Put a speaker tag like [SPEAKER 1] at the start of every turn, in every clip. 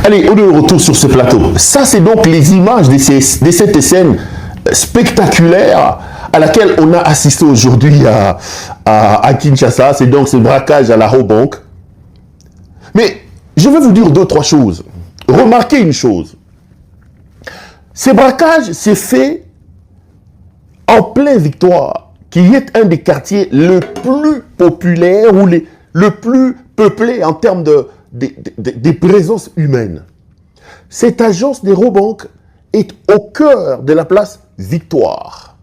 [SPEAKER 1] Allez, on est de retour sur ce plateau. Ça, c'est donc les images de cette scène spectaculaire à laquelle on a assisté aujourd'hui à Kinshasa. C'est donc ce braquage à la Robank. Mais je vais vous dire deux, trois choses. Remarquez une chose. Ce braquage s'est fait en pleine Victoire, qui est un des quartiers le plus populaire ou le plus peuplé en termes de présence humaine. Cette agence des Robank est au cœur de la place Victoire.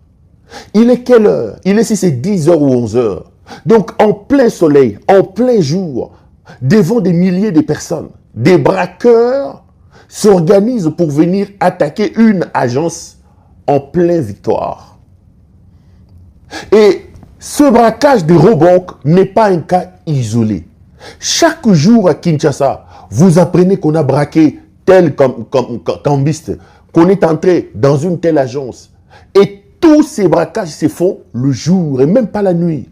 [SPEAKER 1] Il est quelle heure? Il est si c'est 10h ou 11h. Donc en plein soleil, en plein jour, devant des milliers de personnes, des braqueurs s'organisent pour venir attaquer une agence en plein Victoire. Et ce braquage des Robank n'est pas un cas isolé. Chaque jour à Kinshasa, vous apprenez qu'on a braqué tel cambiste, qu'on est entré dans une telle agence. Et tous ces braquages se font le jour et même pas la nuit.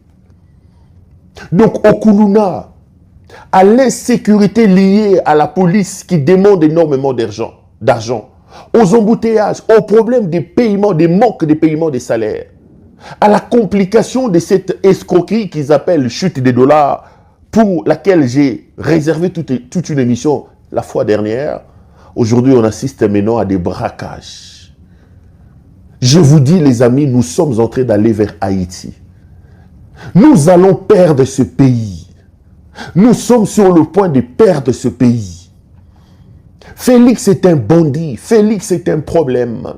[SPEAKER 1] Donc au Koulouna, à l'insécurité liée à la police qui demande énormément d'argent, aux embouteillages, aux problèmes des paiements, des manques de paiement des salaires, à la complication de cette escroquerie qu'ils appellent chute des dollars, pour laquelle j'ai réservé toute une émission la fois dernière. Aujourd'hui, on assiste maintenant à des braquages. Je vous dis, les amis, nous sommes en train d'aller vers Haïti. Nous allons perdre ce pays. Nous sommes sur le point de perdre ce pays. Félix est un bandit. Félix est un problème.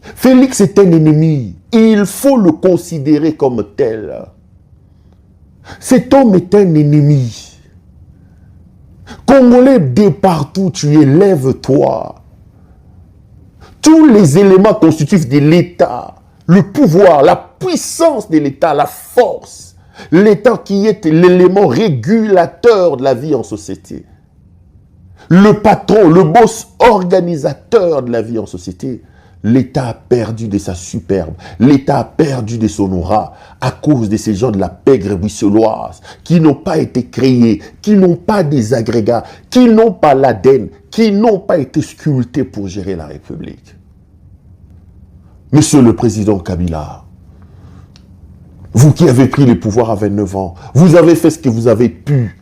[SPEAKER 1] Félix est un ennemi. Il faut le considérer comme tel. Cet homme est un ennemi. Congolais de partout, tu es, lève-toi. Tous les éléments constitutifs de l'État, le pouvoir, la puissance de l'État, la force, l'État qui est l'élément régulateur de la vie en société, le patron, le boss organisateur de la vie en société, l'État a perdu de sa superbe, l'État a perdu de son aura à cause de ces gens de la pègre bruxelloise qui n'ont pas été créés, qui n'ont pas des agrégats, qui n'ont pas l'ADN, qui n'ont pas été sculptés pour gérer la République. Monsieur le Président Kabila, vous qui avez pris le pouvoir à 29 ans, vous avez fait ce que vous avez pu.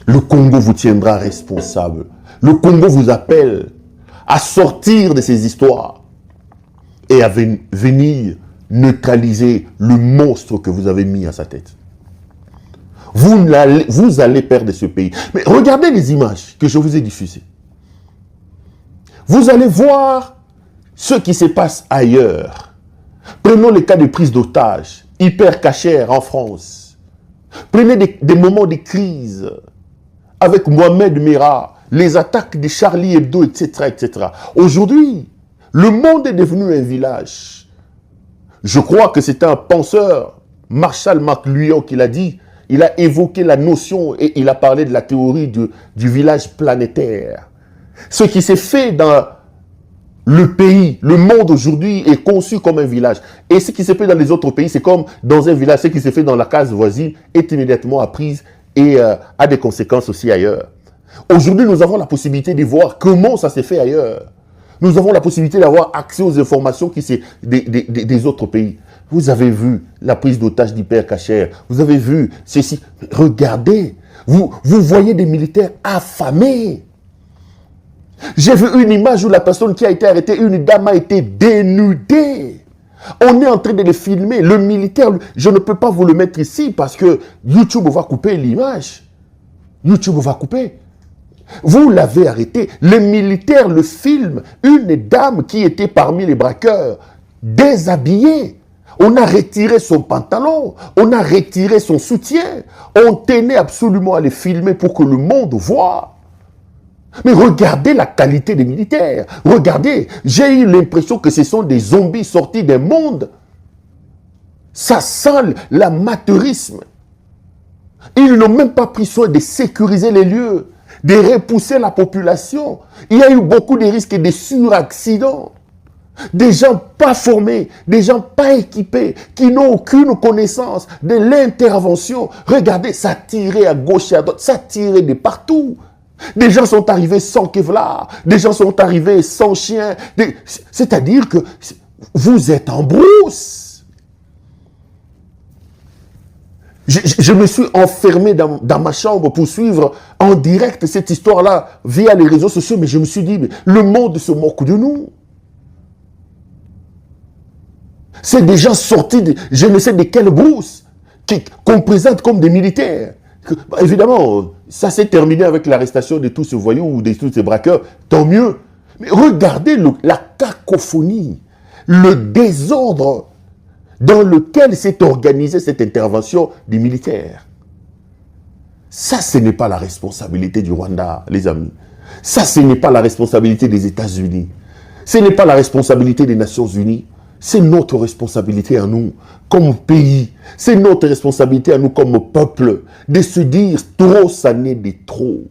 [SPEAKER 1] Le Congo vous tiendra responsable. Le Congo vous appelle à sortir de ces histoires et à venir neutraliser le monstre que vous avez mis à sa tête. Vous allez perdre ce pays. Mais regardez les images que je vous ai diffusées. Vous allez voir ce qui se passe ailleurs. Prenons le cas de prise d'otages, hyper cachère en France. Prenez des moments de crise avec Mohamed Merah, les attaques de Charlie Hebdo, etc., etc. Aujourd'hui, le monde est devenu un village. Je crois que c'est un penseur, Marshall McLuhan, qui l'a dit. Il a évoqué la notion et il a parlé de la théorie du village planétaire. Ce qui s'est fait dans le pays, le monde aujourd'hui est conçu comme un village. Et ce qui s'est fait dans les autres pays, c'est comme dans un village. Ce qui s'est fait dans la case voisine est immédiatement apprise et a des conséquences aussi ailleurs. Aujourd'hui, nous avons la possibilité de voir comment ça s'est fait ailleurs. Nous avons la possibilité d'avoir accès aux informations qui sont des autres pays. Vous avez vu la prise d'otages d'hypercachère. Vous avez vu ceci. Regardez, vous voyez des militaires affamés. J'ai vu une image où la personne qui a été arrêtée, une dame a été dénudée. On est en train de les filmer. Le militaire, je ne peux pas vous le mettre ici parce que YouTube va couper l'image. YouTube va couper. Vous l'avez arrêté. Les militaires le filment. Une dame qui était parmi les braqueurs, déshabillée. On a retiré son pantalon. On a retiré son soutien. On tenait absolument à les filmer pour que le monde voie. Mais regardez la qualité des militaires. Regardez, j'ai eu l'impression que ce sont des zombies sortis d'un monde. Ça sent l'amateurisme. Ils n'ont même pas pris soin de sécuriser les lieux, de repousser la population. Il y a eu beaucoup de risques de suraccidents. Des gens pas formés, des gens pas équipés, qui n'ont aucune connaissance de l'intervention. Regardez, ça tirait à gauche et à droite, ça tirait de partout. Des gens sont arrivés sans Kevlar. Des gens sont arrivés sans chien. C'est-à-dire que vous êtes en brousse. Je me suis enfermé dans ma chambre pour suivre en direct cette histoire-là via les réseaux sociaux, mais je me suis dit, mais le monde se moque de nous. C'est des gens sortis de je ne sais de quelle brousse qu'on présente comme des militaires. Évidemment, ça s'est terminé avec l'arrestation de tous ces voyous ou de tous ces braqueurs, tant mieux. Mais regardez la cacophonie, le désordre dans lequel s'est organisée cette intervention des militaires. Ça, ce n'est pas la responsabilité du Rwanda, les amis. Ça, ce n'est pas la responsabilité des États-Unis. Ce n'est pas la responsabilité des Nations Unies. C'est notre responsabilité à nous, comme pays. C'est notre responsabilité à nous, comme peuple, de se dire trop, ça n'est de trop.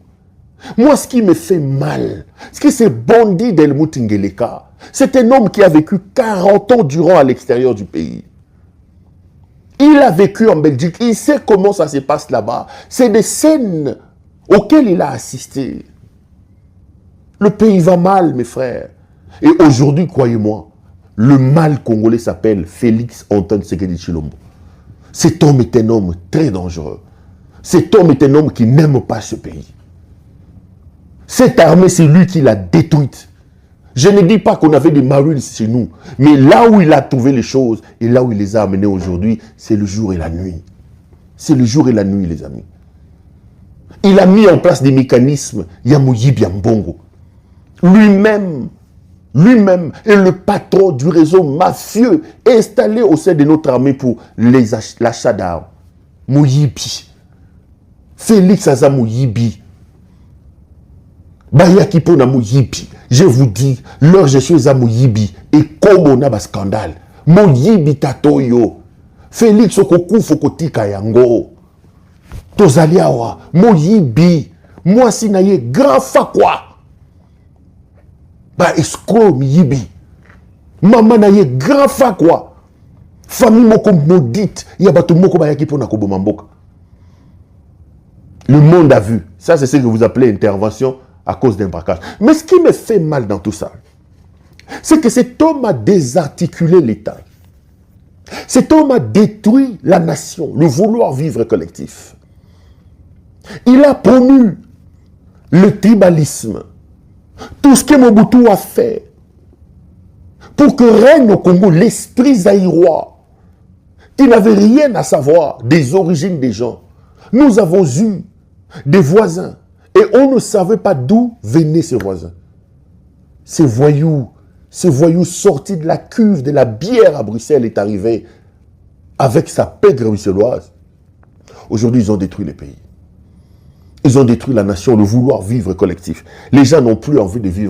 [SPEAKER 1] Moi, ce qui me fait mal, c'est que ce bandit d'Helmut Ngeleka, c'est un homme qui a vécu 40 ans durant à l'extérieur du pays. Il a vécu en Belgique, il sait comment ça se passe là-bas. C'est des scènes auxquelles il a assisté. Le pays va mal, mes frères. Et aujourd'hui, croyez-moi, le mal congolais s'appelle Félix Antoine Tshisekedi Tshilombo. Cet homme est un homme très dangereux. Cet homme est un homme qui n'aime pas ce pays. Cette armée, c'est lui qui l'a détruite. Je ne dis pas qu'on avait des Marines chez nous, mais là où il a trouvé les choses et là où il les a amenées aujourd'hui, c'est le jour et la nuit. C'est le jour et la nuit, les amis. Il a mis en place des mécanismes, Yamoyi Biambongo. Lui-même est le patron du réseau mafieux installé au sein de notre armée pour l'achat d'armes. Moyibi. Félix Aza Moyibi. Bayaki Pona Moyibi. Je vous dis, leur gestion est à Moyibi. Et comme on a un scandale. Moyibi Tatoyo. Félix Okoku Fokotika Yango. Tozaliawa. Moyibi. Moi si naye grand fakwa. Ba escroc Moyibi. Maman naye grand fakwa. Famille moko maudite. Yabato moko bayaki Pona Kobomamboka. Le monde a vu. Ça c'est ce que vous appelez intervention à cause d'un braquage. Mais ce qui me fait mal dans tout ça, c'est que cet homme a désarticulé l'État. Cet homme a détruit la nation, le vouloir vivre collectif. Il a promu le tribalisme, tout ce que Mobutu a fait pour que règne au Congo l'esprit zaïrois, qui n'avait rien à savoir des origines des gens. Nous avons eu des voisins, et on ne savait pas d'où venaient ces voisins. Ces voyous sortis de la cuve de la bière à Bruxelles est arrivé avec sa pègre bruxelloise. Aujourd'hui, ils ont détruit les pays. Ils ont détruit la nation, le vouloir vivre collectif. Les gens n'ont plus envie de vivre